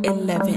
11।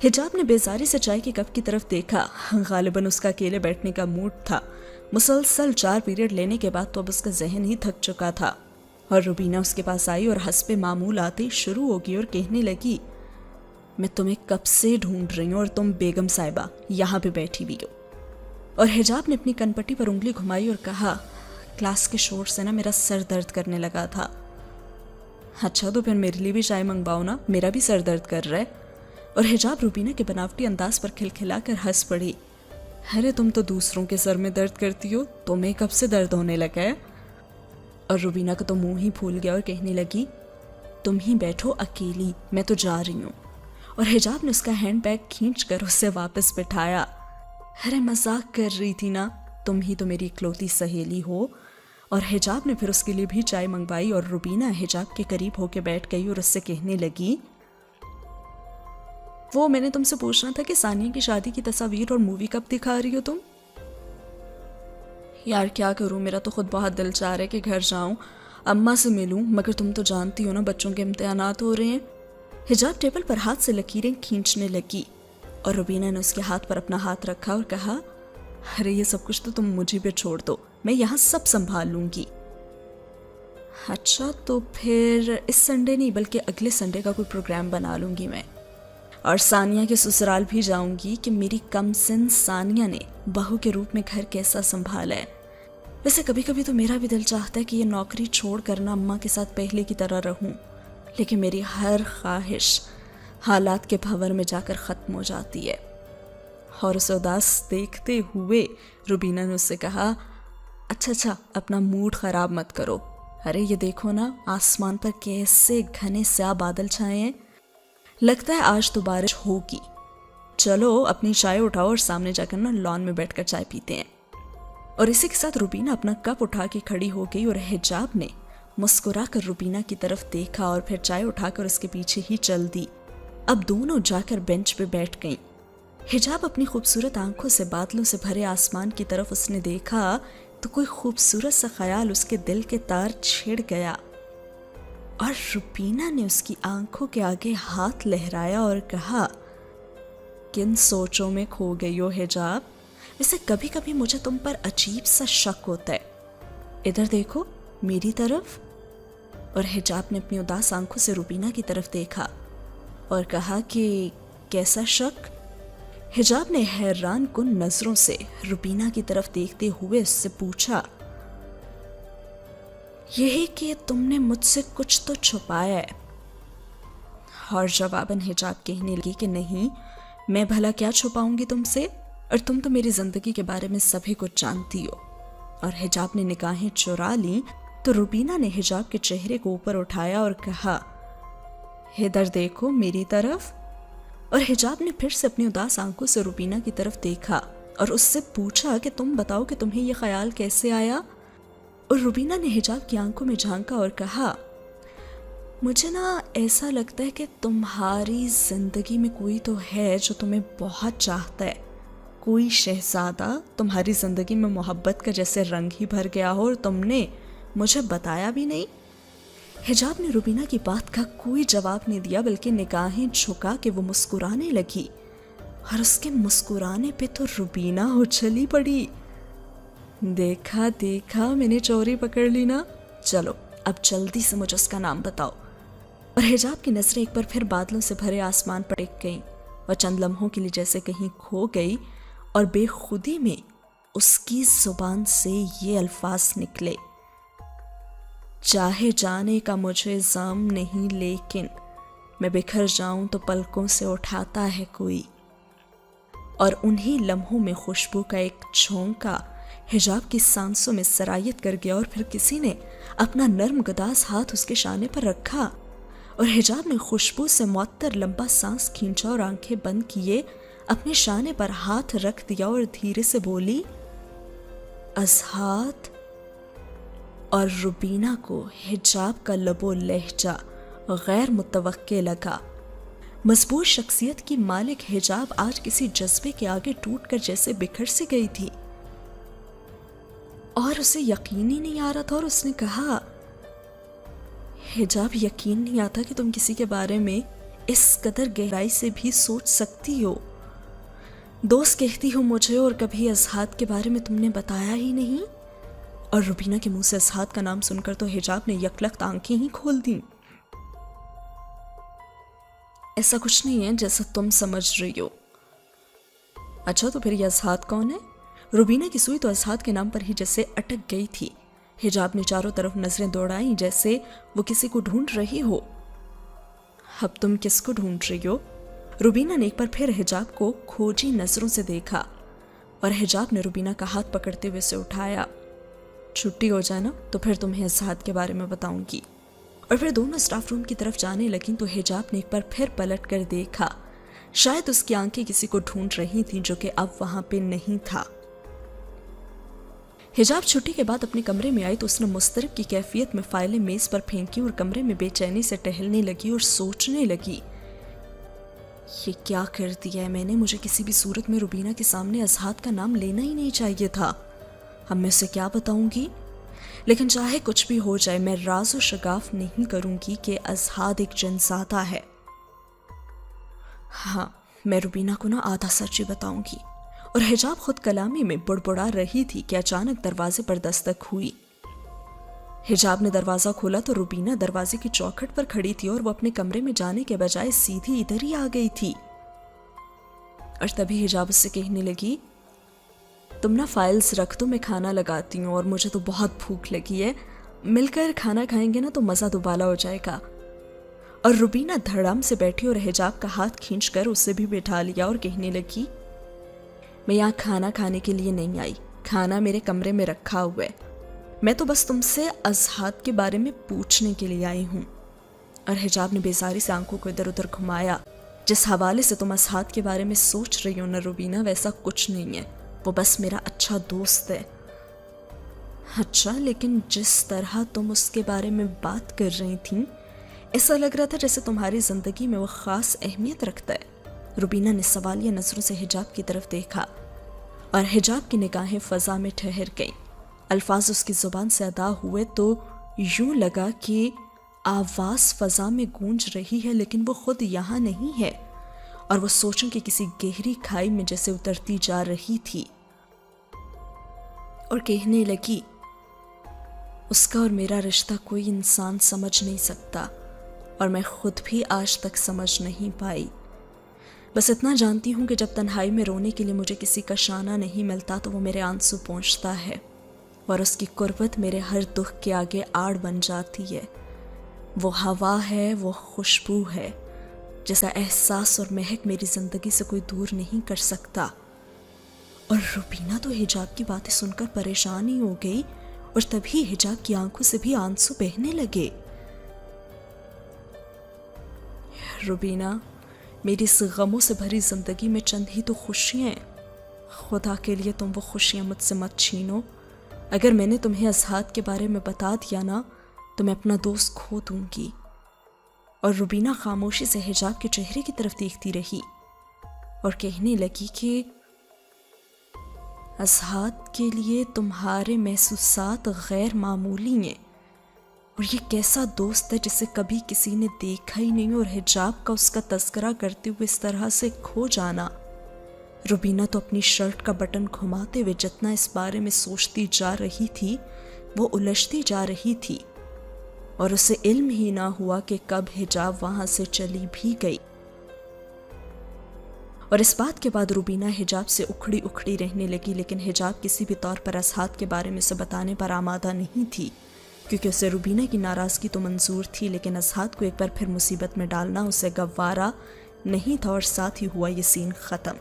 حجاب نے بیزاری سے چائے کے کپ کی طرف دیکھا. غالباً اس کا اکیلے بیٹھنے کا موڈ تھا. مسلسل 4 پیریڈ لینے کے بعد تو اب اس کا ذہن ہی تھک چکا تھا. اور روبینہ اس کے پاس آئی اور حسب معمول آتے شروع ہوگی اور کہنے لگی, میں تمہیں کب سے ڈھونڈ رہی ہوں اور تم بیگم صاحبہ یہاں پہ بیٹھی ہوئی ہو. اور حجاب نے اپنی کنپٹی پر انگلی گھمائی اور کہا, کلاس کے شور سے نا میرا سر درد کرنے لگا تھا. اچھا تو پھر میرے لیے بھی چائے منگواؤ نا, میرا بھی سر درد کر رہا ہے. اور حجاب روبینہ کے بناوٹی انداز پر کھلکھلا کر ہنس پڑی. ارے تم تو دوسروں کے سر میں درد کرتی ہو, تمہیں کب سے درد ہونے لگا ہے؟ اور روبینہ کا تو منہ ہی پھول گیا اور کہنے لگی, تم ہی بیٹھو اکیلی, میں تو جا رہی ہوں. اور حجاب نے اس کا ہینڈ بیگ کھینچ کر اسے واپس بٹھایا. ارے مذاق کر رہی تھی نا, تم ہی تو میری اکلوتی سہیلی ہو. اور حجاب نے پھر اس کے لیے بھی چائے منگوائی اور روبینہ حجاب کے قریب ہو کے بیٹھ گئی اور اس سے کہنے لگی, وہ میں نے تم سے پوچھنا تھا کہ ثانیہ کی شادی کی تصاویر اور مووی کب دکھا رہی ہو تم؟ یار کیا کروں, میرا تو خود بہت دل چاہ رہا ہے کہ گھر جاؤں, اماں سے ملوں, مگر تم تو جانتی ہو نا بچوں کے امتحانات ہو رہے ہیں. حجاب ٹیبل پر ہاتھ سے لکیریں کھینچنے لگی اور روبینہ نے اس کے ہاتھ پر اپنا ہاتھ رکھا اور کہا, ارے یہ سب کچھ تو تم مجھے پہ چھوڑ دو, میں یہاں سب سنبھال لوں گی. اچھا تو پھر اس سنڈے نہیں بلکہ اگلے سنڈے کا کوئی پروگرام بنا لوں گی میں, اور ثانیہ کے سسرال بھی جاؤں گی کہ میری کم سن ثانیہ نے بہو کے روپ میں گھر کیسا سنبھالا ہے. ویسے کبھی کبھی تو میرا بھی دل چاہتا ہے کہ یہ نوکری چھوڑ کر نہ اماں کے ساتھ پہلے کی طرح رہوں, لیکن میری ہر خواہش حالات کے بھنور میں جا کر ختم ہو جاتی ہے. اور اسے اداس دیکھتے ہوئے روبینہ نے اس سے کہا, اچھا اپنا موڈ خراب مت کرو. ارے یہ دیکھو نا, آسمان پر کیسے گھنے سیاہ بادل چھائے ہیں, لگتا ہے آج تو بارش ہوگی. چلو اپنی چائے اٹھاؤ اور سامنے جا کر نا لان میں بیٹھ کر چائے پیتے ہیں. اور اسی کے ساتھ روبینہ اپنا کپ اٹھا کے کھڑی ہو گئی اور حجاب نے مسکرا کر روبینہ کی طرف دیکھا اور پھر چائے اٹھا کر اس کے پیچھے ہی چل دی. اب دونوں جا کر بینچ پہ بیٹھ گئیں. حجاب اپنی خوبصورت آنکھوں سے بادلوں سے بھرے آسمان کی طرف اس نے دیکھا تو کوئی خوبصورت سا خیال اس کے دل کے تار چھڑ گیا, اور روبینہ نے اس کی آنکھوں کے آگے ہاتھ لہرایا اور کہا, کن سوچوں میں کھو گئی ہو حجاب, ویسے کبھی کبھی مجھے تم پر عجیب سا شک ہوتا ہے. ادھر دیکھو میری طرف. اور حجاب نے اپنی اداس آنکھوں سے روبینہ کی طرف دیکھا اور کہا کہ کیسا شک؟ حجاب نے حیران کن نظروں سے روبینہ کی طرف دیکھتے ہوئے اس سے پوچھا, یہی کہ تم نے مجھ سے کچھ تو چھپایا ہے. اور جواباً حجاب کہنے لگی کہ نہیں, میں بھلا کیا چھپاؤں گی تم سے, اور تم تو میری زندگی کے بارے میں سبھی کچھ جانتی ہو. اور حجاب نے نگاہیں چرا لیں تو روبینہ نے حجاب کے چہرے کو اوپر اٹھایا اور کہا, ادھر دیکھو میری طرف. اور حجاب نے پھر سے اپنی اداس آنکھوں سے روبینہ کی طرف دیکھا اور اس سے پوچھا کہ تم بتاؤ کہ تمہیں یہ خیال کیسے آیا. اور روبینہ نے حجاب کی آنکھوں میں جھانکا اور کہا, مجھے نا ایسا لگتا ہے کہ تمہاری زندگی میں کوئی تو ہے جو تمہیں بہت چاہتا ہے, کوئی شہزادہ تمہاری زندگی میں محبت کا جیسے رنگ ہی بھر گیا ہو اور تم نے مجھے بتایا بھی نہیں. حجاب نے روبینہ کی بات کا کوئی جواب نہیں دیا بلکہ نگاہیں جھکا کے وہ مسکرانے لگی, اور اس کے مسکرانے پہ تو روبینہ اچھلی پڑی. دیکھا میں نے چوری پکڑ لی نا, چلو اب جلدی سے مجھے اس کا نام بتاؤ. اور حجاب کی نظریں ایک بار پھر بادلوں سے بھرے آسمان پر ٹک گئیں اور چند لمحوں کے لیے جیسے کہیں کھو گئی, اور بے خودی میں اس کی زبان سے یہ الفاظ نکلے, چاہے جانے کا مجھے زام نہیں لیکن میں بکھر جاؤں تو پلکوں سے اٹھاتا ہے کوئی. اور انہی لمحوں میں خوشبو کا ایک جھونکا حجاب کی سانسوں میں سرایت کر گیا, اور پھر کسی نے اپنا نرم گداز ہاتھ اس کے شانے پر رکھا اور حجاب نے خوشبو سے معطر لمبا سانس کھینچا اور آنکھیں بند کیے اپنے شانے پر ہاتھ رکھ دیا اور دھیرے سے بولی, ازہات. اور روبینہ کو حجاب کا لب و لہجہ غیر متوقع لگا. مضبوط شخصیت کی مالک حجاب آج کسی جذبے کے آگے ٹوٹ کر جیسے بکھر سی گئی تھی, اور اسے یقین ہی نہیں آ رہا تھا. اور اس نے کہا, حجاب یقین نہیں آتا کہ تم کسی کے بارے میں اس قدر گہرائی سے بھی سوچ سکتی ہو؟ دوست کہتی ہو مجھے اور کبھی اصحات کے بارے میں تم نے بتایا ہی نہیں۔ اور روبینہ کے منہ سے اصحات کا نام سن کر تو حجاب نے یکلخت آنکھیں ہی کھول دیں۔ ایسا کچھ نہیں ہے جیسا تم سمجھ رہی ہو۔ اچھا تو پھر یہ اصحات کون ہے؟ روبینہ کی سوئی تو اصحات کے نام پر ہی جیسے اٹک گئی تھی۔ حجاب نے چاروں طرف نظریں دوڑائیں جیسے وہ کسی کو ڈھونڈ رہی ہو۔ اب تم کس کو ڈھونڈ رہی ہو؟ روبینہ نے ایک بار پھر حجاب کو کھوجی نظروں سے دیکھا اور حجاب نے روبینہ کا ہاتھ پکڑتے ہوئے اسے اٹھایا۔ چھٹی ہو جائے نا تو پھر تمہیں اصحات کے بارے میں بتاؤں گی۔ اور پھر دونوں اسٹاف روم کی طرف جانے لگیں تو حجاب نے ایک بار پھر پلٹ کر دیکھا۔ شاید اس کی آنکھیں کسی کو ڈھونڈ رہی تھیں جو کہ اب وہاں پہ نہیں تھا۔ حجاب چھٹی کے بعد اپنے کمرے میں آئی تو اس نے مضطرب کی کیفیت میں فائلیں میز پر پھینکی اور کمرے میں بے چینی سے ٹہلنے لگی اور سوچنے لگی، یہ کیا کر دیا ہے میں نے؟ مجھے کسی بھی صورت میں روبینہ کے سامنے اصحات کا نام لینا ہی نہیں چاہیے تھا۔ اب میں اسے کیا بتاؤں گی؟ لیکن چاہے کچھ بھی ہو جائے میں راز و شگاف نہیں کروں گی کہ اصحات ایک جنساتہ ہے۔ ہاں، میں روبینہ کو آدھا سچ ہی بتاؤں گی۔ اور حجاب خود کلامی میں بڑبڑا رہی تھی کہ اچانک دروازے پر دستک ہوئی۔ حجاب نے دروازہ کھولا تو روبینہ دروازے کی چوکھٹ پر کھڑی تھی اور وہ اپنے کمرے میں جانے کے بجائے سیدھی ادھر ہی آ گئی تھی۔ اور تبھی حجاب اس سے کہنے لگی، تم فائلز رکھ دو، میں کھانا لگاتی ہوں اور مجھے تو بہت بھوک لگی ہے، مل کر کھانا کھائیں گے نا تو مزہ دوبالا ہو جائے گا۔ اور روبینہ دھڑام سے بیٹھی اور حجاب کا ہاتھ کھینچ کر اسے بھی بٹھا لیا اور کہنے لگی، میں یہاں کھانا کھانے کے لیے نہیں آئی، کھانا میرے کمرے میں رکھا ہوا ہے، میں تو بس تم سے اصحات کے بارے میں پوچھنے کے لیے آئی ہوں۔ اور حجاب نے بیزاری سے آنکھوں کو ادھر ادھر گھمایا، جس حوالے سے تم اصحات کے بارے میں سوچ رہی ہو نا روبینہ، ویسا کچھ نہیں ہے، وہ بس میرا اچھا دوست ہے۔ اچھا، لیکن جس طرح تم اس کے بارے میں بات کر رہی تھیں ایسا لگ رہا تھا جیسے تمہاری زندگی میں وہ خاص اہمیت رکھتا ہے۔ روبینہ نے سوالیہ نظروں سے حجاب کی طرف دیکھا اور حجاب کی نگاہیں فضا میں ٹھہر گئیں۔ الفاظ اس کی زبان سے ادا ہوئے تو یوں لگا کہ آواز فضا میں گونج رہی ہے لیکن وہ خود یہاں نہیں ہے، اور وہ سوچوں کی کسی گہری کھائی میں جیسے اترتی جا رہی تھی۔ اور کہنے لگی، اس کا اور میرا رشتہ کوئی انسان سمجھ نہیں سکتا اور میں خود بھی آج تک سمجھ نہیں پائی۔ بس اتنا جانتی ہوں کہ جب تنہائی میں رونے کے لیے مجھے کسی کا شانہ نہیں ملتا تو وہ میرے آنسو پہنچتا ہے اور اس کی قربت میرے ہر دکھ کے آگے آڑ بن جاتی ہے۔ وہ ہوا ہے، وہ خوشبو ہے، جیسا احساس اور مہک میری زندگی سے کوئی دور نہیں کر سکتا۔ اور روبینہ تو حجاب کی باتیں سن کر پریشان ہی ہو گئی اور تبھی حجاب کی آنکھوں سے بھی آنسو بہنے لگے۔ روبینہ، میری اس غموں سے بھری زندگی میں چند ہی تو خوشیاں ہیں، خدا کے لیے تم وہ خوشیاں مجھ سے مت چھینو۔ اگر میں نے تمہیں اصحات کے بارے میں بتا دیا نا تو میں اپنا دوست کھو دوں گی۔ اور روبینہ خاموشی سے حجاب کے چہرے کی طرف دیکھتی رہی اور کہنے لگی کہ اصحات کے لیے تمہارے محسوسات غیر معمولی ہیں، اور یہ کیسا دوست ہے جسے کبھی کسی نے دیکھا ہی نہیں، اور حجاب کا اس کا تذکرہ کرتے ہوئے اس طرح سے کھو جانا۔ روبینہ تو اپنی شرٹ کا بٹن گھماتے ہوئے جتنا اس بارے میں سوچتی جا رہی تھی وہ الجھتی جا رہی تھی، اور اسے علم ہی نہ ہوا کہ کب حجاب وہاں سے چلی بھی گئی۔ اور اس بات کے بعد روبینہ حجاب سے اکھڑی اکھڑی رہنے لگی، لیکن حجاب کسی بھی طور پر اصحات کے بارے میں اسے بتانے پر آمادہ نہیں تھی، کیونکہ اسے روبینہ کی ناراضگی تو منظور تھی لیکن اصحات کو ایک بار پھر مصیبت میں ڈالنا اسے گوارا نہیں تھا، اور ساتھ ہی ہوا یہ سین ختم۔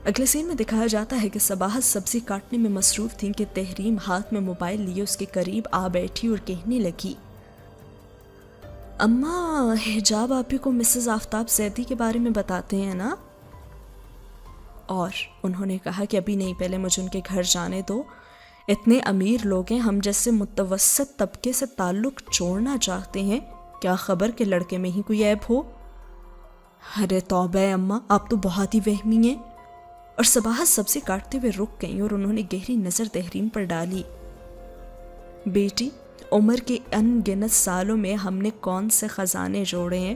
اگلے سین میں دکھایا جاتا ہے کہ صباحت سبزی کاٹنے میں مصروف تھیں کہ تحریم ہاتھ میں موبائل لیے اس کے قریب آ بیٹھی اور کہنے لگی، اماں، حجاب آپی کو مسز آفتاب زیدی کے بارے میں بتاتے ہیں نا؟ اور انہوں نے کہا کہ ابھی نہیں، پہلے مجھے ان کے گھر جانے دو، اتنے امیر لوگ ہیں، ہم جیسے متوسط طبقے سے تعلق جوڑنا چاہتے ہیں، کیا خبر کہ لڑکے میں ہی کوئی عیب ہو؟ ارے توبہ اماں، آپ تو بہت ہی وہمی ہیں۔ اور صباحت سبزی کاٹتے ہوئے رک گئیں اور انہوں نے گہری نظر تحریم پر ڈالی۔ بیٹی، عمر کے ان گنت سالوں میں ہم نے کون سے خزانے جوڑے ہیں،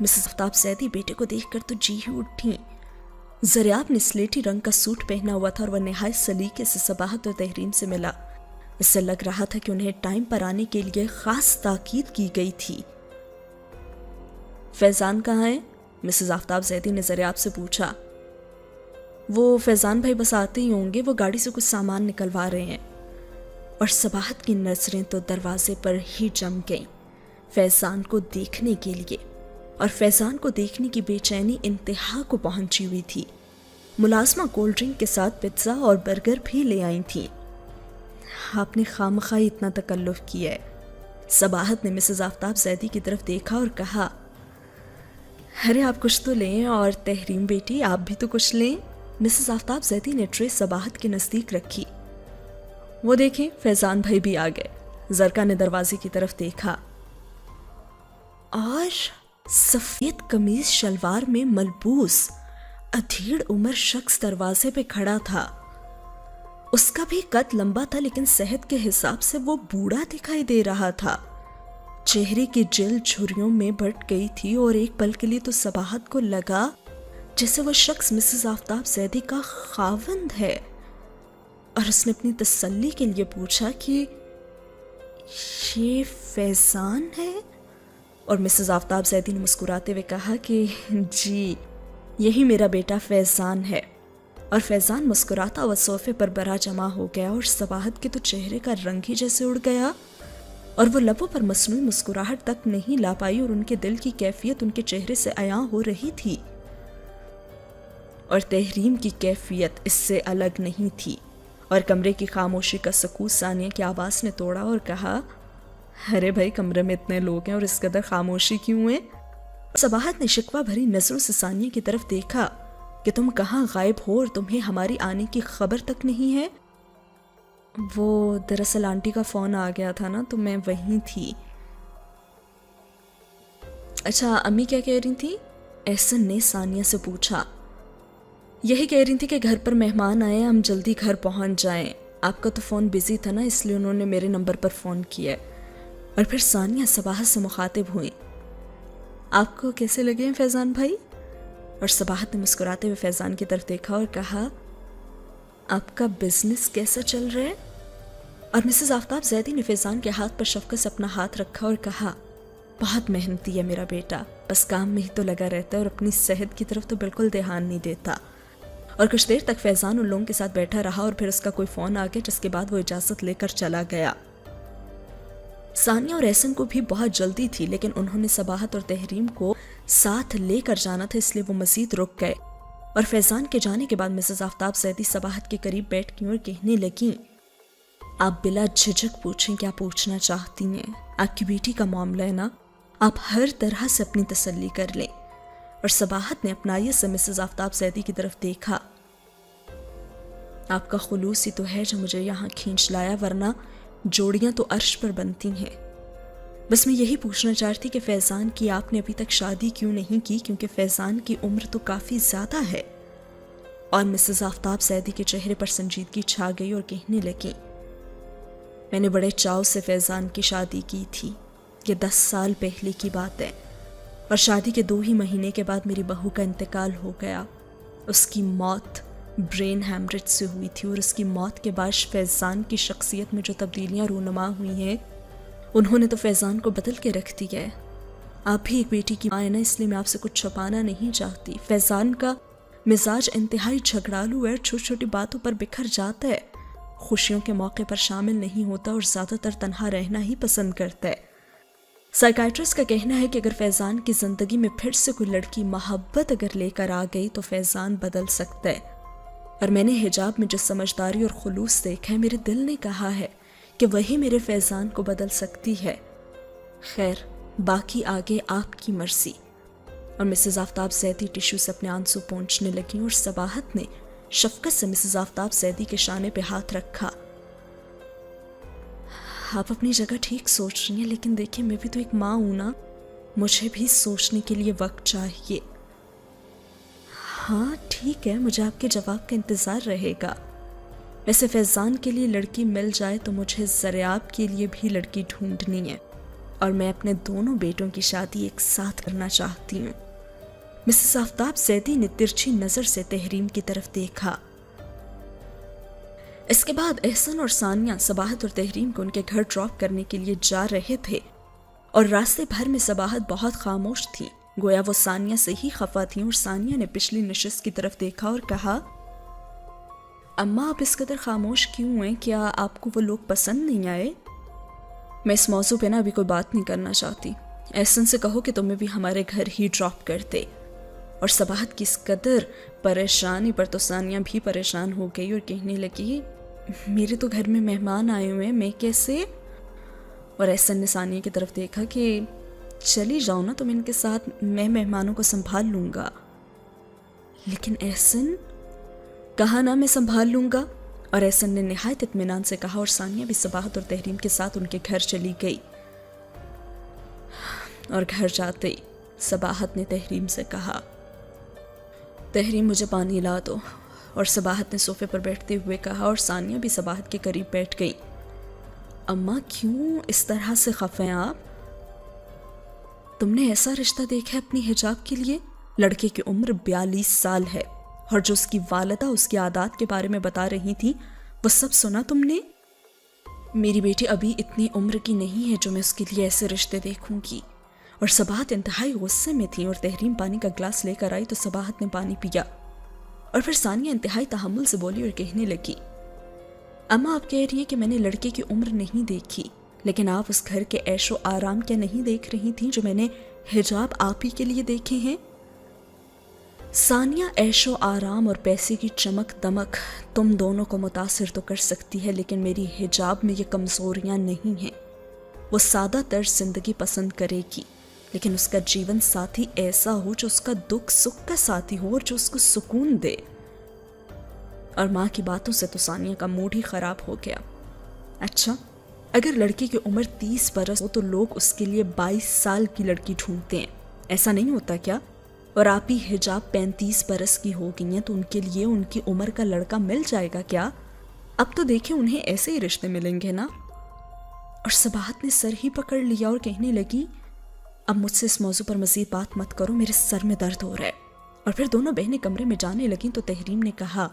مسز آفتاب زیدی بیٹے کو دیکھ کر تو جی ہی اٹھی۔ زریاب نے سلیٹی رنگ کا سوٹ پہنا ہوا تھا اور وہ نہایت سلیقے سے صباحت اور تحریم سے ملا۔ اس سے لگ رہا تھا کہ انہیں ٹائم پر آنے کے لیے خاص تاکید کی گئی تھی۔ فیضان کہاں ہے؟ مسز آفتاب زیدی نے زریاب سے پوچھا۔ وہ فیضان بھائی بس آتے ہی ہوں گے، وہ گاڑی سے کچھ سامان نکلوا رہے ہیں۔ اور صباحت کی نظریں تو دروازے پر ہی جم گئیں فیضان کو دیکھنے کے لیے، اور فیضان کو دیکھنے کی بے چینی انتہا کو پہنچی ہوئی تھی۔ ملازمہ کولڈ ڈرنک کے ساتھ پیزا اور برگر بھی لے آئی تھیں۔ آپ نے خامخواہ اتنا تکلف کیا ہے۔ صباحت نے مسز آفتاب زیدی کی طرف دیکھا اور کہا، ارے آپ کچھ تو لیں، اور تحریم بیٹی آپ بھی تو کچھ لیں۔ مسز آفتاب زیدی نے ٹرے صباحت کے نزدیک رکھی۔ وہ دیکھیں فیضان بھائی بھی آ گئے۔ زرکا نے دروازے کی طرف دیکھا اور سفید قمیض شلوار میں ملبوس ادھیڑ عمر شخص دروازے پہ کھڑا تھا۔ اس کا بھی قد لمبا تھا، لیکن صحت کے حساب سے وہ بوڑھا دکھائی دے رہا تھا۔ چہرے کی جلد جھریوں میں بٹ گئی تھی اور ایک پل کے لیے تو صباحت کو لگا جیسے وہ شخص مسز آفتاب زیدی کا خاوند ہے، اور اس نے اپنی تسلی کے لیے پوچھا کہ یہ فیضان ہے؟ اور مسز آفتاب زیدی نے مسکراتے ہوئے کہا کہ جی یہی میرا بیٹا فیضان ہے۔ اور فیضان مسکراتا ہوا صوفے پر برا جمع ہو گیا، اور صباحت کے تو چہرے کا رنگ ہی جیسے اڑ گیا، اور وہ لبوں پر مصنوعی مسکراہٹ تک نہیں لا پائی، اور ان کے دل کی کیفیت ان کے چہرے سے عیاں ہو رہی تھی، اور تحریم کی کیفیت اس سے الگ نہیں تھی۔ اور کمرے کی خاموشی کا سکوت ثانیہ کی آواز نے توڑا اور کہا، ارے بھائی کمرے میں اتنے لوگ ہیں اور اس قدر خاموشی کیوں ہے؟ صباحت نے شکوہ بھری نظروں سے ثانیہ کی طرف دیکھا کہ تم کہاں غائب ہو اور تمہیں ہماری آنے کی خبر تک نہیں ہے؟ وہ دراصل آنٹی کا فون آ گیا تھا نا، تو میں وہیں تھی۔ اچھا امی کیا کہہ رہی تھی؟ احسن نے ثانیہ سے پوچھا۔ یہی کہہ رہی تھی کہ گھر پر مہمان آئے، ہم جلدی گھر پہنچ جائیں۔ آپ کا تو فون بزی تھا نا، اس لیے انہوں نے میرے نمبر پر فون کیا۔ اور پھر ثانیہ صباحت سے مخاطب ہوئی، آپ کو کیسے لگے ہیں فیضان بھائی؟ اور صباحت نے مسکراتے ہوئے فیضان کی طرف دیکھا اور کہا، آپ کا بزنس کیسا چل رہا ہے؟ اور مسز آفتاب زیدی نے فیضان کے ہاتھ پر شفقت سے اپنا ہاتھ رکھا اور کہا، بہت محنتی ہے میرا بیٹا، بس کام میں ہی تو لگا رہتا ہے اور اپنی صحت کی طرف تو بالکل دھیان نہیں دیتا۔ اور کچھ دیر تک فیضان ان لوگوں کے ساتھ بیٹھا رہا، اور پھر اس کا کوئی فون آ گیا، جس کے بعد وہ اجازت لے کر چلا گیا۔ ثانیہ اور احسن کو بھی بہت جلدی تھی، لیکن انہوں نے صباحت اور تحریم کو ساتھ لے کر جانا تھا، اس لیے وہ مزید رک گئے۔ اور فیضان کے جانے کے بعد مسز آفتاب زیدی صباحت کے قریب بیٹھ گئیں اور کہنے لگیں، آپ بلا جھجک پوچھیں کیا پوچھنا چاہتی ہیں، آپ کی بیٹی کا معاملہ ہے نا، آپ ہر طرح سے اپنی تسلی کر لیں۔ اور صباحت نے اپنائیت سے مسز آفتاب زیدی کی طرف دیکھا، آپ کا خلوص ہی تو ہے جو مجھے یہاں کھینچ لایا، ورنہ جوڑیاں تو عرش پر بنتی ہیں۔ بس میں یہی پوچھنا چاہتی کہ فیضان کی آپ نے ابھی تک شادی کیوں نہیں کی، کیونکہ فیضان کی عمر تو کافی زیادہ ہے۔ اور مسز آفتاب زیدی کے چہرے پر سنجیدگی چھا گئی اور کہنے لگی، میں نے بڑے چاؤ سے فیضان کی شادی کی تھی، یہ 10 سال پہلے کی بات ہے، اور شادی کے 2 ہی مہینے کے بعد میری بہو کا انتقال ہو گیا۔ اس کی موت برین ہیمریج سے ہوئی تھی، اور اس کی موت کے بعد فیضان کی شخصیت میں جو تبدیلیاں رونما ہوئی ہیں، انہوں نے تو فیضان کو بدل کے رکھ دیا ہے۔ آپ بھی ایک بیٹی کی ماں ہے نا، اس لیے میں آپ سے کچھ چھپانا نہیں چاہتی۔ فیضان کا مزاج انتہائی جھگڑالو ہے، چھوٹی چھوٹی باتوں پر بکھر جاتا ہے، خوشیوں کے موقع پر شامل نہیں ہوتا، اور زیادہ تر تنہا رہنا ہی پسند کرتا ہے۔ سائیکائٹرسٹ کا کہنا ہے کہ اگر فیضان کی زندگی میں پھر سے کوئی لڑکی محبت اگر لے کر آ گئی تو فیضان بدل سکتا ہے۔ اور میں نے حجاب میں جو سمجھداری اور خلوص دیکھا ہے، میرے دل نے کہا ہے کہ وہی میرے فیضان کو بدل سکتی ہے۔ خیر باقی آگے آپ کی مرضی۔ اور مسز آفتاب زیدی ٹیشو سے اپنے آنسو پونچھنے لگیں، اور صباحت نے شفقت سے مسز آفتاب زیدی کے شانے پہ ہاتھ رکھا۔ آپ اپنی جگہ ٹھیک سوچ رہی ہیں، لیکن دیکھیں میں بھی تو ایک ماں ہوں نا، مجھے بھی سوچنے کے لیے وقت چاہیے۔ ہاں ٹھیک ہے، مجھے آپ کے جواب کا انتظار رہے گا۔ ویسے فیضان کے لیے لڑکی مل جائے تو مجھے زریاب کے لیے بھی لڑکی ڈھونڈنی ہے۔ اور میں اپنے دونوں بیٹوں کی شادی ایک ساتھ کرنا چاہتی ہوں۔ مسز آفتاب زیدی نے ترچھی نظر سے تحریم کی طرف دیکھا۔ اس کے بعد احسن اور ثانیہ صباحت اور تحریم کو ان کے گھر ڈراپ کرنے کے لیے جا رہے تھے، اور راستے بھر میں صباحت بہت خاموش تھی، گویا وہ ثانیہ سے ہی خفا تھیں، اور ثانیہ نے پچھلی نشست کی طرف دیکھا اور کہا، اماں آپ اس قدر خاموش کیوں ہیں؟ کیا آپ کو وہ لوگ پسند نہیں آئے؟ میں اس موضوع پہ نا ابھی کوئی بات نہیں کرنا چاہتی۔ احسن سے کہو کہ تمہیں بھی ہمارے گھر ہی ڈراپ کر دے۔ اور صباحت کی اس قدر پریشانی پر تو ثانیہ بھی پریشان ہو گئی اور کہنے لگی، میرے تو گھر میں مہمان آئے ہوئے ہیں، میں کیسے؟ اور احسن نے ثانیہ کی طرف دیکھا کہ چلی جاؤ نا تم ان کے ساتھ، میں مہمانوں کو سنبھال لوں گا۔ لیکن احسن، کہا نا میں سنبھال لوں گا۔ اور احسن نے نہایت اطمینان سے کہا، اور ثانیہ بھی صباحت اور تحریم کے ساتھ ان کے گھر چلی گئی۔ اور گھر جاتے ہی صباحت نے تحریم سے کہا، تحریم مجھے پانی لا دو۔ اور صباحت نے صوفے پر بیٹھتے ہوئے کہا، اور ثانیہ بھی صباحت کے قریب بیٹھ گئی۔ اماں کیوں اس طرح سے خفے ہیں آپ؟ تم نے ایسا رشتہ دیکھا ہے اپنی حجاب کے لیے؟ لڑکے کی عمر 42 سال ہے، اور جو اس کی والدہ اس کی عادات کے بارے میں بتا رہی تھی وہ سب سنا تم نے؟ میری بیٹی ابھی اتنی عمر کی نہیں ہے جو میں اس کے لیے ایسے رشتے دیکھوں گی۔ اور صباحت انتہائی غصے میں تھی، اور تحریم پانی کا گلاس لے کر آئی تو صباحت نے پانی پیا، اور پھر ثانیہ انتہائی تحمل سے بولی اور کہنے لگی، اماں آپ کہہ رہی ہیں کہ میں نے لڑکے کی عمر نہیں دیکھی، لیکن آپ اس گھر کے عیش و آرام کیا نہیں دیکھ رہی تھیں جو میں نے حجاب آپ ہی کے لیے دیکھے ہیں؟ ثانیہ، عیش و آرام اور پیسے کی چمک دمک تم دونوں کو متاثر تو کر سکتی ہے، لیکن میری حجاب میں یہ کمزوریاں نہیں ہیں۔ وہ سادہ طرز زندگی پسند کرے گی، لیکن اس کا جیون ساتھی ایسا ہو جو اس کا دکھ سکھ کا ساتھی ہو اور جو اس کو سکون دے۔ اور ماں کی باتوں سے تو ثانیہ کا موڈ ہی خراب ہو گیا۔ اچھا، اگر لڑکی کی عمر 30 برس ہو تو لوگ اس کے لیے 22 سال کی لڑکی ڈھونڈتے ہیں، ایسا نہیں ہوتا کیا؟ اور آپ ہی حجاب 35 برس کی ہو گئی ہیں تو ان کے لیے ان کی عمر کا لڑکا مل جائے گا کیا؟ اب تو دیکھیں انہیں ایسے ہی رشتے ملیں گے نا۔ اور صباحت نے سر ہی پکڑ لیا اور کہنے لگی، اب مجھ سے اس موضوع پر مزید بات مت کرو، میرے سر میں درد ہو رہا ہے۔ اور پھر دونوں بہنیں کمرے میں جانے لگیں تو تحریم نے کہا،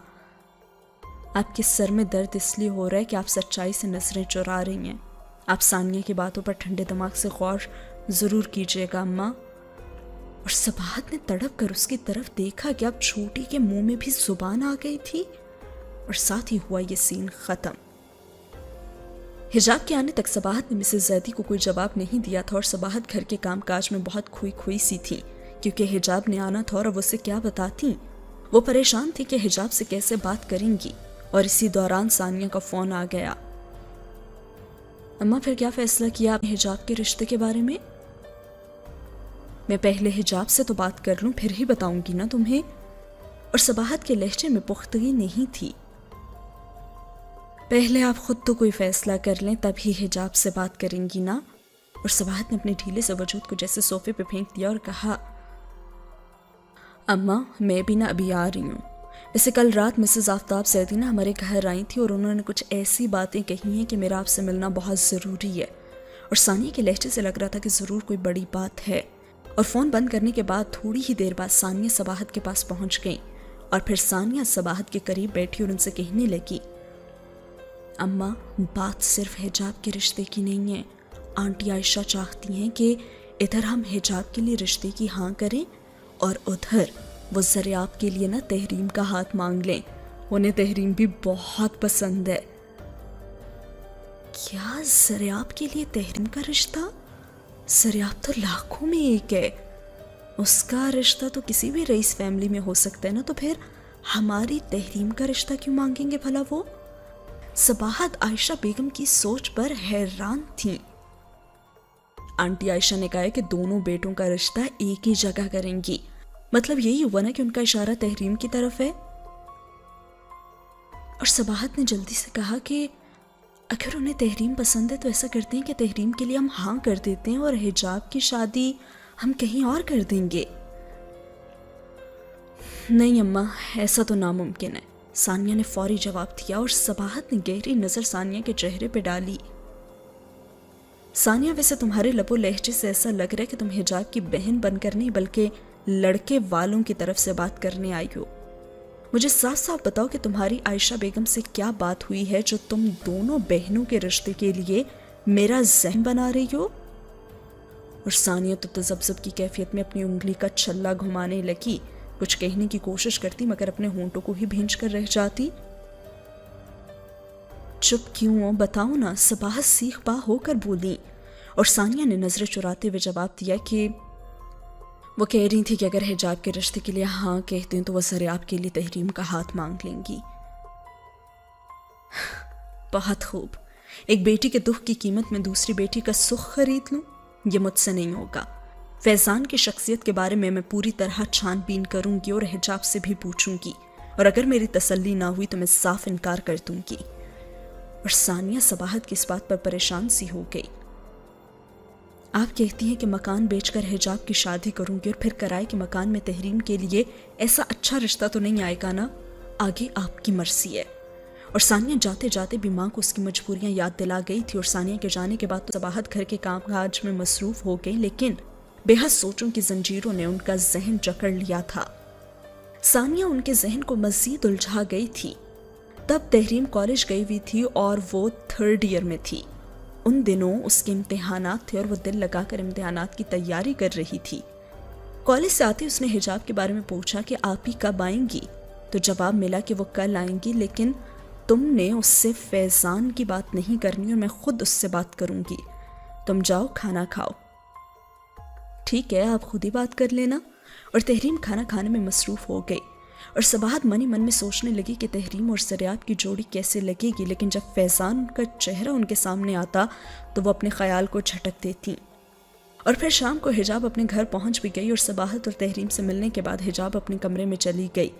آپ کے سر میں درد اس لیے ہو رہا ہے کہ آپ سچائی سے نظریں چرا رہی ہیں۔ آپ ثانیہ کی باتوں پر ٹھنڈے دماغ سے غور ضرور کیجیے گا اماں۔ اور صباحت نے تڑپ کر اس کی طرف دیکھا کہ اب چھوٹی کے منہ میں بھی زبان آ گئی تھی، اور ساتھ ہی ہوا یہ سین ختم۔ حجاب کے آنے تک صباحت نے مسز زیدی کو کوئی جواب نہیں دیا تھا، اور صباحت گھر کے کام کاج میں بہت کھوئی سی تھی، کیونکہ حجاب نے آنا تھا اور اب اسے کیا بتاتی۔ وہ پریشان تھی کہ حجاب سے کیسے بات کریں گی، اور اسی دوران ثانیہ کا فون آ گیا۔ اماں پھر کیا فیصلہ کیا آپ نے حجاب کے رشتے کے بارے میں؟ میں پہلے حجاب سے تو بات کر لوں پھر ہی بتاؤں گی نا تمہیں۔ اور صباحت کے لہجے میں پختگی نہیں تھی۔ پہلے آپ خود تو کوئی فیصلہ کر لیں تب ہی حجاب سے بات کریں گی نا۔ اور صباحت نے اپنے ڈھیلے سے وجود کو جیسے صوفے پہ پھینک دیا اور کہا، اماں میں بھی نا ابھی آ رہی ہوں۔ ویسے کل رات مسز آفتاب زیدی نا ہمارے گھر آئی تھی اور انہوں نے کچھ ایسی باتیں کہی ہیں کہ میرا آپ سے ملنا بہت ضروری ہے۔ اور ثانیہ کے لہجے سے لگ رہا تھا کہ ضرور کوئی بڑی بات ہے۔ اور فون بند کرنے کے بعد تھوڑی ہی دیر بعد ثانیہ صباحت کے پاس پہنچ گئیں، اور پھر ثانیہ صباحت کے قریب بیٹھی اور ان سے کہنے لگی، اماں بات صرف حجاب کے رشتے کی نہیں ہے، آنٹی عائشہ چاہتی ہیں کہ ادھر ہم حجاب کے لیے رشتے کی ہاں کریں اور ادھر وہ زریاب کے لیے نا تحریم کا ہاتھ مانگ لیں، انہیں تحریم بھی بہت پسند ہے۔ کیا زریاب کے لیے تحریم کا رشتہ؟ زریاب تو لاکھوں میں ایک ہے، اس کا رشتہ تو کسی بھی رئیس فیملی میں ہو سکتا ہے نا، تو پھر ہماری تحریم کا رشتہ کیوں مانگیں گے بھلا وہ؟ صباحت عائشہ بیگم کی سوچ پر حیران تھیں۔ آنٹی عائشہ نے کہا کہ دونوں بیٹوں کا رشتہ ایک ہی جگہ کریں گی، مطلب یہی ہوا نا کہ ان کا اشارہ تحریم کی طرف ہے۔ اور صباحت نے جلدی سے کہا کہ اگر انہیں تحریم پسند ہے تو ایسا کرتے ہیں کہ تحریم کے لیے ہم ہاں کر دیتے ہیں اور حجاب کی شادی ہم کہیں اور کر دیں گے۔ نہیں اماں، ایسا تو ناممکن ہے، ثانیہ نے فوری جواب دیا، اور صباحت نے گہری نظر ثانیہ کے چہرے پہ ڈالی۔ ثانیہ ویسے تمہارے لب و لہجے سے ایسا لگ رہا ہے کہ تم حجاب کی بہن بن کر نہیں بلکہ لڑکے والوں کی طرف سے بات کرنے آئی ہو. مجھے صاف صاف بتاؤ کہ تمہاری عائشہ بیگم سے کیا بات ہوئی ہے جو تم دونوں بہنوں کے رشتے کے لیے میرا ذہن بنا رہی ہو. اور ثانیہ تو تذبذب کی کیفیت میں اپنی انگلی کا چھلا گھمانے لگی. کچھ کہنے کی کوشش کرتی مگر اپنے ہونٹوں کو ہی بھینچ کر رہ جاتی. چپ کیوں ہو؟ بتاؤ نا. صباحت سیخ پا ہو کر بولی اور ثانیہ نے نظریں چراتے ہوئے جواب دیا کہ وہ کہہ رہی تھی کہ اگر حجاب کے رشتے کے لیے ہاں کہتے ہیں تو وہ زریاب کے لیے تحریم کا ہاتھ مانگ لیں گی. بہت خوب. ایک بیٹی کے دکھ کی قیمت میں دوسری بیٹی کا سکھ خرید لوں؟ یہ مجھ سے نہیں ہوگا. فیضان کی شخصیت کے بارے میں پوری طرح چھان بین کروں گی اور حجاب سے بھی پوچھوں گی اور اگر میری تسلی نہ ہوئی تو میں صاف انکار کر دوں گی. اور ثانیہ صباحت کی اس بات پر پریشان سی ہو گئی. آپ کہتی ہیں کہ مکان بیچ کر حجاب کی شادی کروں گی اور پھر کرائے کے مکان میں تحریم کے لیے ایسا اچھا رشتہ تو نہیں آئے گا نا؟ آگے آپ کی مرضی ہے. اور ثانیہ جاتے جاتے بھی ماں کو اس کی مجبوریاں یاد دلا گئی تھی. اور ثانیہ کے جانے کے بعد تو صباحت گھر کے کام کاج میں مصروف ہو گئی لیکن بے حد سوچوں کی زنجیروں نے ان کا ذہن جکڑ لیا تھا. ثانیہ ان کے ذہن کو مزید الجھا گئی تھی. تب تحریم کالج گئی ہوئی تھی اور وہ 3rd ایئر میں تھی. ان دنوں اس کے امتحانات تھے اور وہ دل لگا کر امتحانات کی تیاری کر رہی تھی. کالج سے آتے اس نے حجاب کے بارے میں پوچھا کہ آپ ہی کب آئیں گی؟ تو جواب ملا کہ وہ کل آئیں گی لیکن تم نے اس سے فیضان کی بات نہیں کرنی اور میں خود اس سے بات کروں گی. تم جاؤ کھانا کھاؤ. ٹھیک ہے آپ خود ہی بات کر لینا. اور تحریم کھانا کھانے میں مصروف ہو گئی اور صباحت من ہی من میں سوچنے لگی کہ تحریم اور زریاب کی جوڑی کیسے لگے گی. لیکن جب فیضان کا چہرہ ان کے سامنے آتا تو وہ اپنے خیال کو جھٹک دیتی. اور پھر شام کو حجاب اپنے گھر پہنچ بھی گئی اور صباحت اور تحریم سے ملنے کے بعد حجاب اپنے کمرے میں چلی گئی.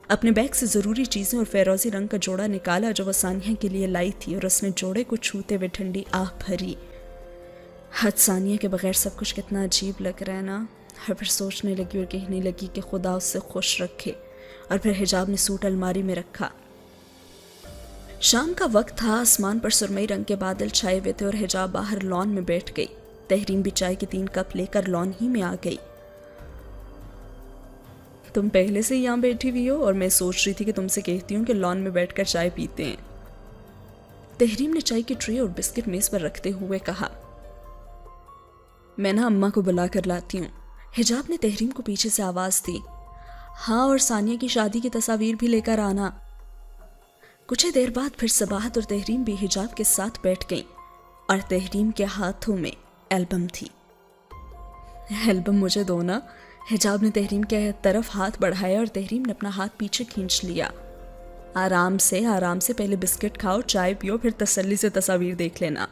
اپنے بیگ سے ضروری چیزیں اور فیروزی رنگ کا جوڑا نکالا جو وہ ثانیہ کے لیے لائی تھی اور اس نے جوڑے کو چھوتے ہوئے ٹھنڈی آہ بھری. حد ثانیہ کے بغیر سب کچھ کتنا عجیب لگ رہا ہے نا. اور پھر سوچنے لگی اور کہنے لگی کہ خدا اس سے خوش رکھے. اور پھر حجاب نے سوٹ الماری میں رکھا. شام کا وقت تھا. آسمان پر سرمئی رنگ کے بادل چھائے ہوئے تھے اور حجاب باہر لان میں بیٹھ گئی. تحریم بھی چائے کے 3 کپ لے کر لان ہی میں آ گئی. تم پہلے سے یہاں بیٹھی ہوئی ہو اور میں سوچ رہی تھی کہ تم سے کہتی ہوں کہ لان میں بیٹھ کر چائے پیتے ہیں. تحریم نے چائے کی ٹرے اور بسکٹ میز پر رکھتے ہوئے کہا. میں نا اماں کو بلا کر لاتی ہوں. حجاب نے تحریم کو پیچھے سے آواز دی. ہاں اور ثانیہ کی شادی کی تصاویر بھی لے کر آنا. کچھ دیر بعد پھر صباحت اور تحریم بھی حجاب کے ساتھ بیٹھ گئیں اور تحریم کے ہاتھوں میں البم تھی. البم مجھے دو نا. حجاب نے تحریم کے طرف ہاتھ بڑھایا اور تحریم نے اپنا ہاتھ پیچھے کھینچ لیا. آرام سے پہلے بسکٹ کھاؤ چائے پیو پھر تسلی سے تصاویر دیکھ لینا.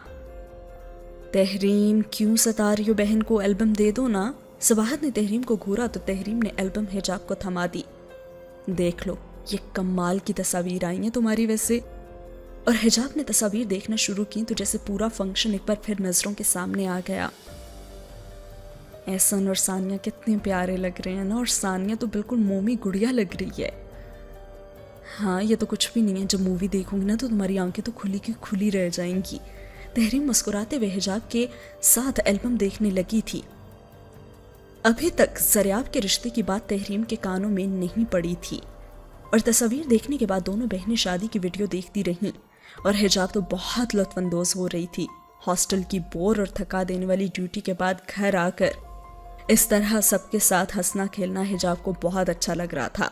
تحریم کیوں ستا رہی ہو بہن کو؟ البم دے دو نا. صباحت نے تحریم کو گھورا تو تحریم نے البم حجاب کو تھما دی. دیکھ لو یہ کمال کی تصاویر آئی ہیں تمہاری ویسے. اور حجاب نے تصاویر دیکھنا شروع کی تو جیسے پورا فنکشن ایک بار پھر نظروں کے سامنے آ گیا. احسن اور ثانیہ کتنے پیارے لگ رہے ہیں نا. اور ثانیہ تو بالکل مومی گڑیا لگ رہی ہے. ہاں یہ تو کچھ بھی نہیں ہے. جب مووی دیکھوں گی نا تو تمہاری آنکھیں تو کھلی کی کھلی رہ جائیں گی. تحریم مسکراتے ہوئے حجاب کے ساتھ البم دیکھنے لگی تھی. ابھی تک زریاب کے رشتے کی بات تحریم کے کانوں میں نہیں پڑی تھی اور تصاویر دیکھنے کے بعد دونوں بہنیں شادی کی ویڈیو دیکھتی رہیں. اور حجاب تو بہت لطف اندوز ہو رہی تھی. ہاسٹل کی بور اور تھکا دینے والی ڈیوٹی کے بعد گھر آ کر اس طرح سب کے ساتھ ہنسنا کھیلنا حجاب کو بہت اچھا لگ رہا تھا.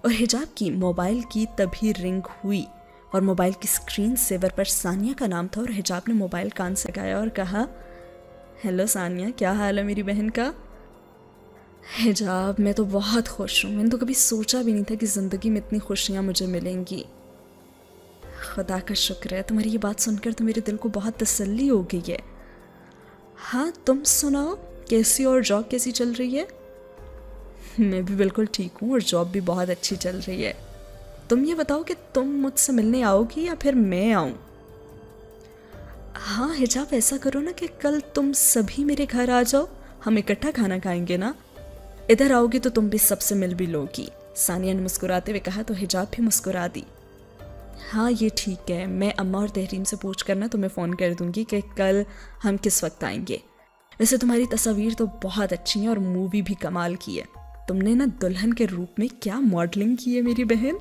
اور حجاب کی موبائل کی تبھی رنگ ہوئی اور موبائل کی اسکرین سیور پر ثانیہ کا نام تھا. اور حجاب نے موبائل کان سے لگایا اور کہا ہیلو ثانیہ کیا حال ہے میری بہن کا؟ حجاب میں تو بہت خوش ہوں. میں نے تو کبھی سوچا بھی نہیں تھا کہ زندگی میں اتنی خوشیاں مجھے ملیں گی. خدا کا شکر ہے. تمہاری یہ بات سن کر تو میرے دل کو بہت تسلی ہو گئی ہے. ہاں تم سناؤ کیسی اور جاب کیسی چل رہی ہے؟ میں بھی بالکل ٹھیک ہوں اور جاب بھی بہت اچھی چل رہی ہے. تم یہ بتاؤ کہ تم مجھ سے ملنے آؤ گی یا پھر میں آؤں؟ ہاں حجاب ایسا کرو نا کہ کل تم سبھی میرے گھر آ جاؤ. ہم اکٹھا کھانا کھائیں گے نا. ادھر آؤ گی تو تم بھی سب سے مل بھی لو گی. ثانیہ نے مسکراتے ہوئے کہا تو حجاب بھی مسکرا دی. ہاں یہ ٹھیک ہے، میں اماں اور تحریم سے پوچھ کر نا تمہیں فون کر دوں گی کہ کل ہم کس وقت آئیں گے۔ ویسے تمہاری تصاویر تو بہت اچھی ہیں اور مووی بھی کمال کی ہے، تم نے نا دلہن کے روپ میں کیا ماڈلنگ کی ہے میری بہن۔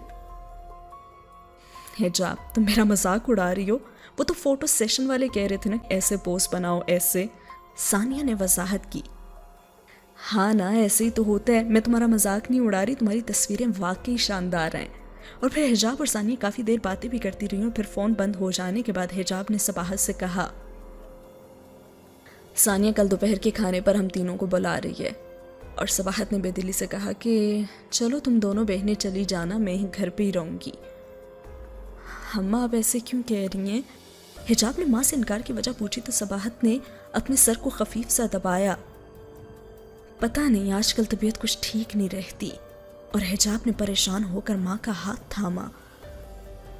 حجاب، تم میرا مذاق اڑا رہی ہو؟ وہ تو فوٹو سیشن والے کہہ رہے تھے نا ایسے پوز بناؤ ایسے، ثانیہ نے وضاحت کی۔ ہاں نا ایسے ہی تو ہوتا ہے، میں تمہارا مذاق نہیں اڑا رہی، تمہاری تصویریں واقعی شاندار ہیں۔ اور پھر حجاب اور ثانیہ کافی دیر باتیں بھی کرتی رہی اور پھر فون بند ہو جانے کے بعد حجاب نے صباحت سے کہا، ثانیہ کل دوپہر کے کھانے پر ہم تینوں کو بلا رہی ہے۔ اور صباحت نے بے دلی سے کہا کہ چلو تم دونوں بہنیں چلی جانا، میں ہی گھر پہ ہی رہوں گی۔ ہماں اب ایسے کیوں کہہ رہی ہیں؟ حجاب نے ماں سے انکار کی وجہ پوچھی تو صباحت نے اپنے سر کو خفیف سا دبایا۔ پتہ نہیں آج کل طبیعت کچھ ٹھیک نہیں رہتی۔ اور حجاب نے پریشان ہو کر ماں کا ہاتھ تھاما۔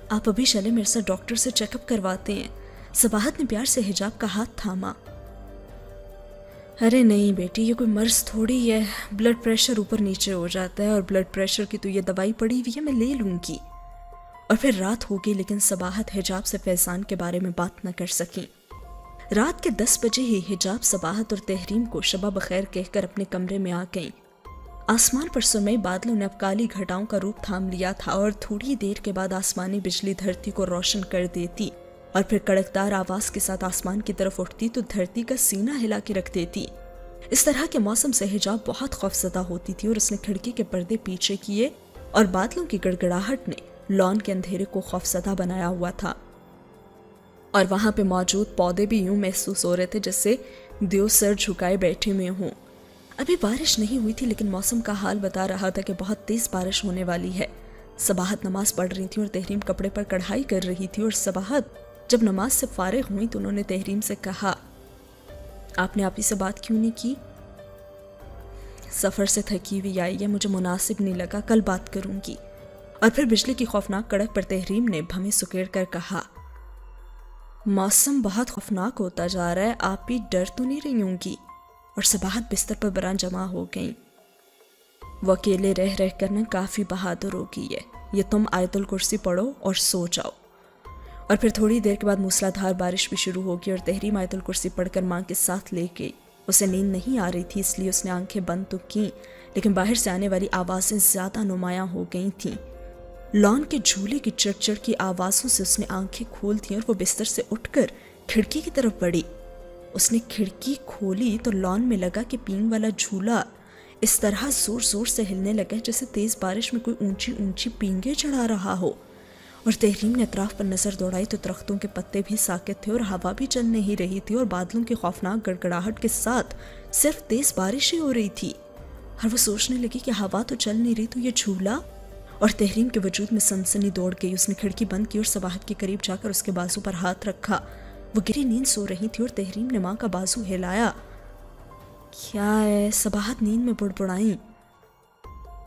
آپ ابھی چلے میرے ساتھ ڈاکٹر سے چیک اپ کرواتے ہیں۔ صباحت نے پیار سے حجاب کا ہاتھ تھاما۔ ارے نہیں بیٹی، یہ کوئی مرض تھوڑی ہے، بلڈ پریشر اوپر نیچے ہو جاتا ہے اور بلڈ پریشر کی تو یہ دوائی پڑی ہوئی ہے، میں لے لوں گی۔ اور پھر رات ہو گئی لیکن صباحت حجاب سے فیضان کے بارے میں بات نہ کر سکی۔ رات کے 10 بجے ہی حجاب صباحت اور تحریم کو شبہ بخیر کہہ کر اپنے کمرے میں آ گئیں۔ آسمان پر سرمئی بادلوں نے اب کالی گھٹاؤں کا روپ تھام لیا تھا اور تھوڑی دیر کے بعد آسمانی بجلی دھرتی کو روشن کر دیتی اور پھر کڑکدار آواز کے ساتھ آسمان کی طرف اٹھتی تو دھرتی کا سینہ ہلا کے رکھ دیتی۔ اس طرح کے موسم سے حجاب بہت خوفزدہ ہوتی تھی اور اس نے کھڑکی کے پردے پیچھے کیے اور بادلوں کی گڑگڑاہٹ نے لان کے اندھیرے کو خوفزدہ بنایا ہوا تھا، اور وہاں پہ موجود پودے بھی یوں محسوس ہو رہے تھے جیسے دیو سر جھکائے بیٹھے ہوئے ہوں۔ ابھی بارش نہیں ہوئی تھی لیکن موسم کا حال بتا رہا تھا کہ بہت تیز بارش ہونے والی ہے۔ صباحت نماز پڑھ رہی تھی اور تحریم کپڑے پر کڑھائی کر رہی تھی، اور صباحت جب نماز سے فارغ ہوئی تو انہوں نے تحریم سے کہا، آپ نے آپی سے بات کیوں نہیں کی؟ سفر سے تھکی ہوئی آئی ہے، مجھے مناسب نہیں لگا، کل بات کروں گی۔ اور پھر بجلی کی خوفناک کڑک پر تحریم نے بھمیں سکیڑ کر کہا، موسم بہت خوفناک ہوتا جا رہا ہے، آپ بھی ڈر تو نہیں رہی ہوں گی؟ اور صباحت بستر پر بران جمع ہو گئیں۔ وہ اکیلے رہ رہ کر کافی بہادر ہو گئی ہے، یہ تم آیت الکرسی پڑھو اور سو جاؤ۔ اور پھر تھوڑی دیر کے بعد موسلادھار بارش بھی شروع ہو گئی اور تحریم آیت الکرسی پڑھ کر ماں کے ساتھ لے گئی۔ اسے نیند نہیں آ رہی تھی اس لیے اس نے آنکھیں بند تو کیں، لیکن باہر سے آنے والی آوازیں زیادہ نمایاں ہو گئی تھیں۔ لان کے جھولے کی چڑ کی آوازوں سے اس نے آنکھیں کھول دیں اور وہ بستر سے اٹھ کر کھڑکی کی طرف بڑھی۔ اس نے کھڑکی کھولی تو لان میں لگا کہ پینگ والا جھولا اس طرح زور زور سے ہلنے لگا جیسے تیز بارش میں کوئی اونچی اونچی پینگیں چڑھا رہا ہو۔ اور تحریم نے اطراف پر نظر دوڑائی تو درختوں کے پتے بھی ساکت تھے اور ہوا بھی چل نہیں رہی تھی اور بادلوں کی خوفناک گڑگڑاہٹ کے ساتھ صرف تیز بارش ہی ہو رہی تھی۔ اور وہ سوچنے لگی کہ ہوا تو چل نہیں رہی تو یہ جھولا؟ اور تحریم کے وجود میں سنسنی دوڑ گئی۔ اس نے کھڑکی بند کی اور صباحت کے قریب جا کر اس کے بازو پر ہاتھ رکھا۔ وہ گہری نیند سو رہی تھی اور تحریم نے ماں کا بازو ہلایا۔ کیا ہے؟ صباحت نیند میں بڑبڑائیں۔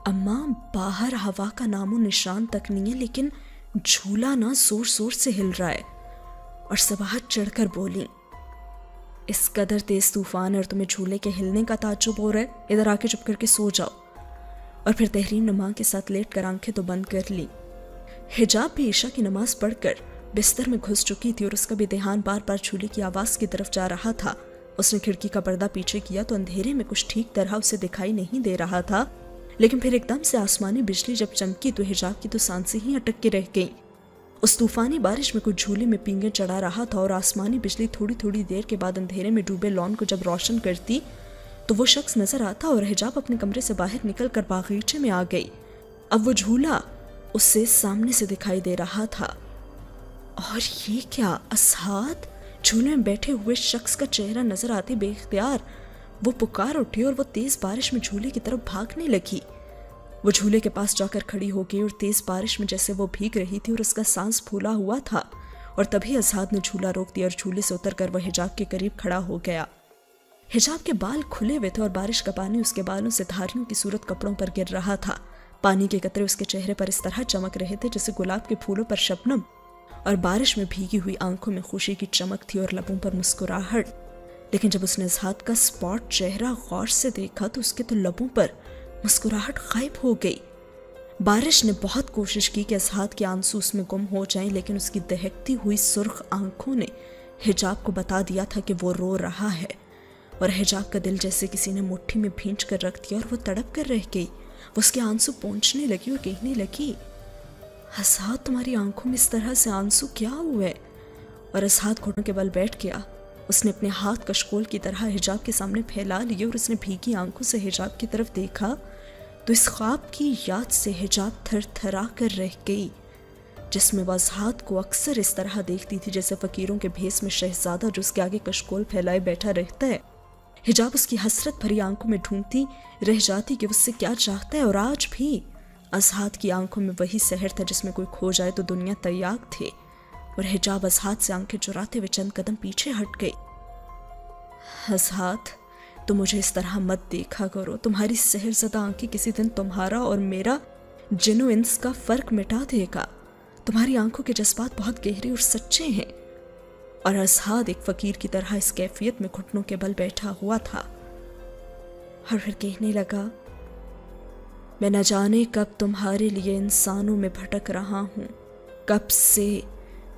اماں باہر ہوا کا نام و نشان تک نہیں ہے لیکن جھولا نا زور زور سے ہل رہا ہے۔ اور صباحت چڑھ کر بولی، اس قدر تیز طوفان اور تمہیں جھولے کے ہلنے کا تعجب ہو رہا ہے؟ ادھر آ کے چپ کر کے سو جاؤ۔ اور پھر تحریم نے ماں کے ساتھ لیٹ کر آنکھیں تو بند کر لی۔ حجاب بھی عشاء کی نماز پڑھ کر بستر میں گھس چکی تھی اور اس کا بھی دھیان بار بار جھولے کی آواز کی طرف جا رہا تھا۔ اس نے کھڑکی کا پردہ پیچھے کیا تو اندھیرے میں کچھ ٹھیک طرح اسے دکھائی نہیں دے رہا تھا، لیکن پھر ایک دم سے آسمانی بجلی جب چمکی تو حجاب کی تو سانسیں ہی اٹک کے رہ گئیں۔ اس طوفانی بارش میں کچھ جھولے میں پینگیں چڑھا رہا تھا اور آسمانی بجلی تھوڑی تھوڑی دیر کے بعد اندھیرے میں ڈوبے لان کو جب روشن کرتی تو وہ شخص نظر آتا اور حجاب اپنے کمرے سے باہر نکل کر باغیچے میں آ گئی۔ اب وہ جھولا اس سے سامنے سے دکھائی دے رہا تھا۔ اور یہ کیا؟ اسحاد؟ جھولے میں بیٹھے ہوئے شخص کا چہرہ نظر آتے بے اختیار وہ پکار اٹھی اور وہ تیز بارش میں جھولے کی طرف بھاگنے لگی۔ وہ جھولے کے پاس جا کر کھڑی ہو گئی اور تیز بارش میں جیسے وہ بھیگ رہی تھی اور اس کا سانس پھولا ہوا تھا، اور تبھی اسحاد نے جھولا روک دیا اور جھولے سے اتر کر وہ حجاب کے قریب کھڑا ہو گیا۔ حجاب کے بال کھلے ہوئے تھے اور بارش کا پانی اس کے بالوں سے دھاریوں کی صورت کپڑوں پر گر رہا تھا۔ پانی کے قطرے اس کے چہرے پر اس طرح چمک رہے تھے جیسے گلاب کے پھولوں پر شبنم، اور بارش میں بھیگی ہوئی آنکھوں میں خوشی کی چمک تھی اور لبوں پر مسکراہٹ۔ لیکن جب اس نے اسحاد کا سپاٹ چہرہ غور سے دیکھا تو اس کے تو لبوں پر مسکراہٹ غائب ہو گئی۔ بارش نے بہت کوشش کی کہ اسحاد کے آنسو اس میں گم ہو جائیں، لیکن اس کی دہکتی ہوئی سرخ آنکھوں نے حجاب کو بتا دیا تھا کہ وہ رو رہا ہے، اور حجاب کا دل جیسے کسی نے مٹھی میں بھینچ کر رکھ دیا اور وہ تڑپ کر رہ گئی۔ وہ اس کے آنسو پونچھنے لگی اور کہنے لگی، اسحاد تمہاری آنکھوں میں اس طرح سے آنسو کیا ہوئے؟ اور اسحاد گھٹنوں کے بل بیٹھ گیا۔ اس نے اپنے ہاتھ کشکول کی طرح حجاب کے سامنے پھیلا لیے اور اس نے بھیگی آنکھوں سے حجاب کی طرف دیکھا تو اس خواب کی یاد سے حجاب تھر تھرا کر رہ گئی، جس میں وہ اسحاد کو اکثر اس طرح دیکھتی تھی جیسے فقیروں کے بھیس میں شہزادہ جو اس کے آگے کشکول پھیلائے بیٹھا رہتا ہے۔ حجاب اس کی حسرت بھری آنکھوں میں ڈھونڈتی رہ جاتی کہ اس سے کیا چاہتا ہے، اور آج بھی اسحاد کی آنکھوں میں وہی سحر تھا جس میں کوئی کھو جائے تو دنیا تیاگ تھے، اور حجاب اسحاد سے آنکھیں چراتے ہوئے چند قدم پیچھے ہٹ گئی۔ اسحاد، تم مجھے اس طرح مت دیکھا کرو، تمہاری سحر زدہ آنکھیں کسی دن تمہارا اور میرا جن و انس کا فرق مٹا دے گا۔ تمہاری آنکھوں کے جذبات بہت گہرے اور سچے ہیں۔ اور اسحاد ایک فقیر کی طرح اس کیفیت میں گھٹنوں کے بل بیٹھا ہوا تھا، اور پھر کہنے لگا، میں نہ جانے کب تمہارے لیے انسانوں میں بھٹک رہا ہوں، کب سے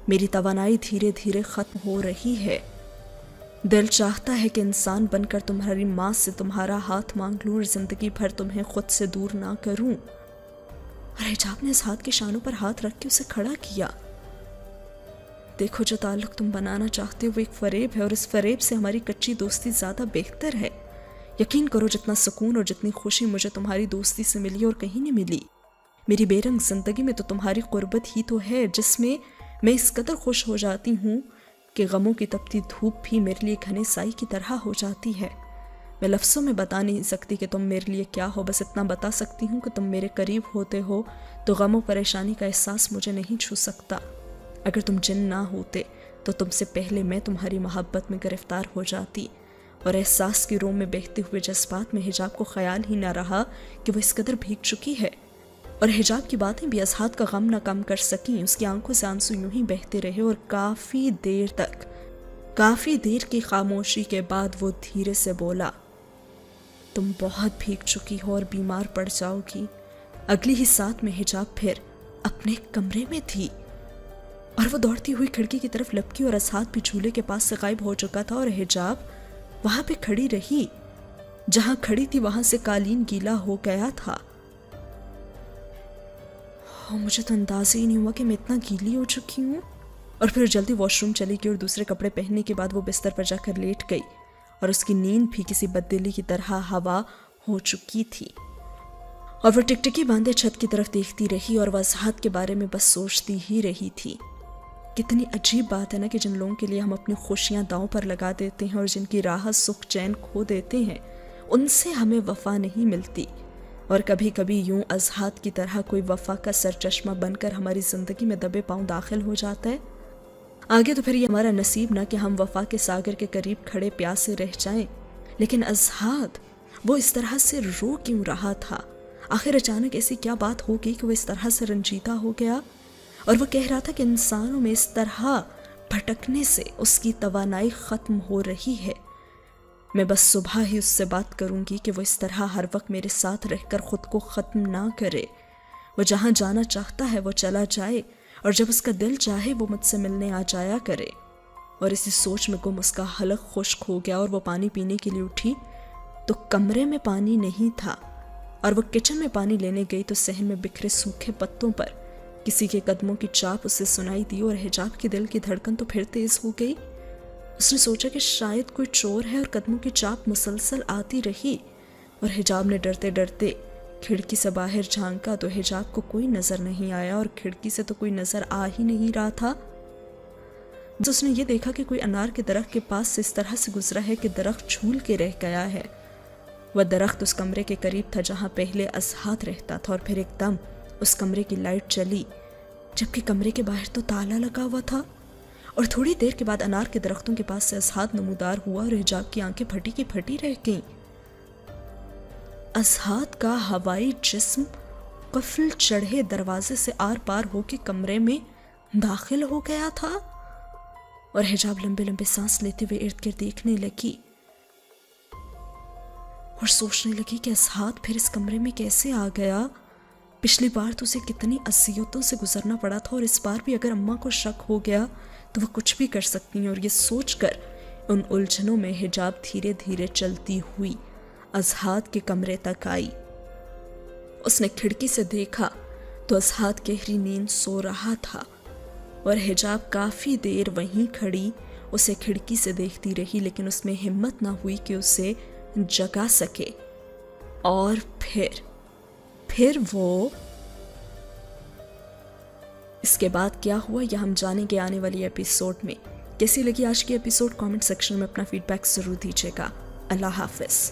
میری توانائی دھیرے دھیرے ختم ہو رہی ہے۔ دل چاہتا ہے کہ انسان بن کر تمہاری ماں سے تمہارا ہاتھ مانگ لوں اور زندگی بھر تمہیں خود سے دور نہ کروں۔ اور حجاب نے اسحاد کے شانوں پر ہاتھ رکھ کے اسے کھڑا کیا۔ دیکھو، جو تعلق تم بنانا چاہتے ہو وہ ایک فریب ہے، اور اس فریب سے ہماری کچی دوستی زیادہ بہتر ہے۔ یقین کرو، جتنا سکون اور جتنی خوشی مجھے تمہاری دوستی سے ملی اور کہیں نہیں ملی، میری بے رنگ زندگی میں تو تمہاری قربت ہی تو ہے، جس میں میں اس قدر خوش ہو جاتی ہوں کہ غموں کی تپتی دھوپ بھی میرے لیے گھنے سائی کی طرح ہو جاتی ہے۔ میں لفظوں میں بتا نہیں سکتی کہ تم میرے لیے کیا ہو، بس اتنا بتا سکتی ہوں کہ تم میرے قریب ہوتے ہو تو غم و پریشانی کا احساس مجھے نہیں چھو سکتا۔ اگر تم جن نہ ہوتے تو تم سے پہلے میں تمہاری محبت میں گرفتار ہو جاتی، اور احساس کی رو میں بہتے ہوئے جذبات میں حجاب کو خیال ہی نہ رہا کہ وہ اس قدر بھیگ چکی ہے۔ اور حجاب کی باتیں بھی اسحاد کا غم نہ کم کر سکیں، اس کی آنکھوں سے آنسو یوں ہی بہتے رہے، اور کافی دیر کی خاموشی کے بعد وہ دھیرے سے بولا، تم بہت بھیگ چکی ہو اور بیمار پڑ جاؤ گی۔ اگلی ہی ساتھ میں حجاب پھر اپنے کمرے میں تھی، اور وہ دوڑتی ہوئی کھڑکی کی طرف لپکی، اور اسحاد بھی جھولے کے پاس سے غائب ہو چکا تھا، اور حجاب وہاں پہ کھڑی رہی جہاں کھڑی تھی، وہاں سے قالین گیلا ہو گیا تھا۔ مجھے تو اندازہ ہی نہیں ہوا کہ میں اتنا گیلی ہو چکی ہوں۔ اور پھر جلدی واش روم چلی گئی، اور دوسرے کپڑے پہننے کے بعد وہ بستر پر جا کر لیٹ گئی، اور اس کی نیند بھی کسی بددلی کی طرح ہوا ہو چکی تھی۔ اور وہ ٹکٹکی باندھے چھت کی طرف دیکھتی رہی، اور وہ اسحاد کے بارے میں بس سوچتی ہی رہی تھی۔ کتنی عجیب بات ہے نا کہ جن لوگوں کے لیے ہم اپنی خوشیاں داؤں پر لگا دیتے ہیں اور جن کی راحت سکھ چین کھو دیتے ہیں، ان سے ہمیں وفا نہیں ملتی، اور کبھی کبھی یوں اسحاد کی طرح کوئی وفا کا سرچشمہ بن کر ہماری زندگی میں دبے پاؤں داخل ہو جاتا ہے۔ آگے تو پھر یہ ہمارا نصیب نہ کہ ہم وفا کے ساگر کے قریب کھڑے پیاسے رہ جائیں، لیکن اسحاد وہ اس طرح سے رو کیوں رہا تھا؟ آخر اچانک ایسی کیا بات ہو گئی کہ وہ اس طرح سے رنجیدہ ہو گیا؟ اور وہ کہہ رہا تھا کہ انسانوں میں اس طرح بھٹکنے سے اس کی توانائی ختم ہو رہی ہے۔ میں بس صبح ہی اس سے بات کروں گی کہ وہ اس طرح ہر وقت میرے ساتھ رہ کر خود کو ختم نہ کرے، وہ جہاں جانا چاہتا ہے وہ چلا جائے، اور جب اس کا دل چاہے وہ مجھ سے ملنے آ جایا کرے۔ اور اسی سوچ میں گم اس کا حلق خشک ہو گیا، اور وہ پانی پینے کے لیے اٹھی تو کمرے میں پانی نہیں تھا، اور وہ کچن میں پانی لینے گئی تو صحن میں بکھرے سوکھے پتوں پر کسی کے قدموں کی چاپ اسے سنائی دی، اور حجاب کے دل کی دھڑکن تو پھر تیز ہو گئی۔ اس نے سوچا کہ شاید کوئی چور ہے، اور قدموں کی چاپ مسلسل آتی رہی، اور حجاب نے ڈرتے ڈرتے کھڑکی سے باہر جھانکا تو حجاب کو کوئی نظر نہیں آیا، اور کھڑکی سے تو کوئی نظر آ ہی نہیں رہا تھا۔ جب اس نے یہ دیکھا کہ کوئی انار کے درخت کے پاس سے اس طرح سے گزرا ہے کہ درخت جھول کے رہ گیا ہے۔ وہ درخت اس کمرے کے قریب تھا جہاں پہلے اسحاد رہتا تھا، اور پھر ایک دم اس کمرے کی لائٹ چلی، جبکہ کمرے کے باہر تو تالا لگا ہوا تھا۔ اور تھوڑی دیر کے بعد انار کے درختوں کے پاس سے اسحاد نمودار ہوا، اور حجاب کی آنکھیں پھٹی کی پھٹی رہ گئیں۔ اسحاد کا ہوائی جسم قفل چڑھے دروازے سے آر پار ہو کے کمرے میں داخل ہو گیا تھا، اور حجاب لمبے لمبے سانس لیتے ہوئے ارد گرد دیکھنے لگی اور سوچنے لگی کہ اسحاد پھر اس کمرے میں کیسے آ گیا، پچھلی بار تو اسے کتنی اذیتوں سے گزرنا پڑا تھا، اور اس بار بھی اگر اماں کو شک ہو گیا تو وہ کچھ بھی کر سکتی ہیں۔ اور یہ سوچ کر ان الجھنوں میں حجاب دھیرے دھیرے چلتی ہوئی اضحاک کے کمرے تک آئی۔ اس نے کھڑکی سے دیکھا تو اضحاک گہری نیند سو رہا تھا، اور حجاب کافی دیر وہیں کھڑی اسے کھڑکی سے دیکھتی رہی، لیکن اس میں ہمت نہ ہوئی کہ اسے جگا سکے۔ اور پھر وہ اس کے بعد کیا ہوا یہ ہم جانیں گے آنے والی ایپیسوڈ میں۔ کیسی لگی آج کی ایپیسوڈ؟ کامنٹ سیکشن میں اپنا فیڈ بیک ضرور دیجیے گا۔ اللہ حافظ۔